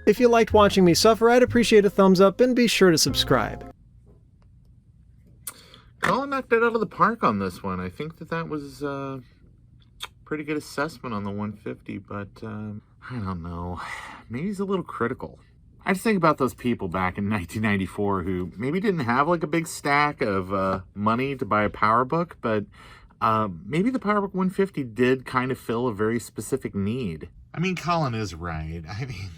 If you liked watching me suffer, I'd appreciate a thumbs up and be sure to subscribe. Colin knocked it out of the park on this one. I think that was a pretty good assessment on the 150, but I don't know. Maybe he's a little critical. I just think about those people back in 1994 who maybe didn't have like a big stack of money to buy a PowerBook, but maybe the PowerBook 150 did kind of fill a very specific need. I mean, Colin is right. I mean,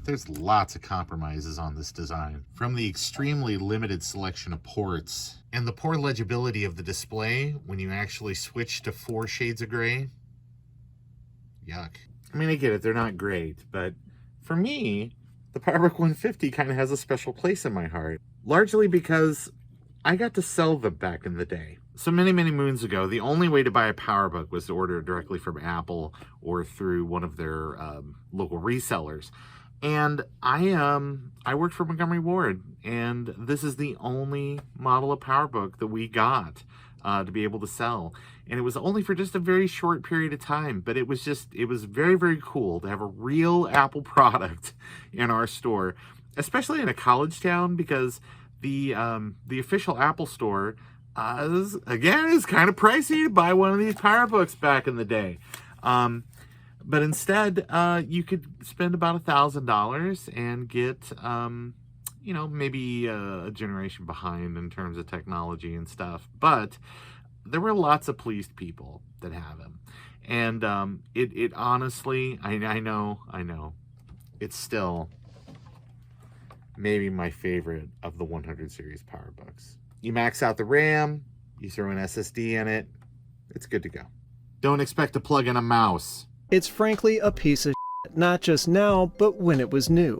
there's lots of compromises on this design. From the extremely limited selection of ports and the poor legibility of the display when you actually switch to 4 shades of gray. Yuck. I mean, I get it, they're not great, but for me, the PowerBook 150 kind of has a special place in my heart. Largely because I got to sell them back in the day. So many, many moons ago, the only way to buy a PowerBook was to order it directly from Apple or through one of their local resellers. And I worked for Montgomery Ward, and this is the only model of PowerBook that we got to be able to sell. And it was only for just a very short period of time, but it was very, very cool to have a real Apple product in our store, especially in a college town, because the official Apple store is kind of pricey to buy one of these PowerBooks back in the day. But instead, you could spend about $1,000 and get, maybe a generation behind in terms of technology and stuff. But there were lots of pleased people that have them. And it honestly, I know, it's still maybe my favorite of the 100 series PowerBooks. You max out the RAM, you throw an SSD in it, it's good to go. Don't expect to plug in a mouse. It's frankly a piece of shit, not just now, but when it was new.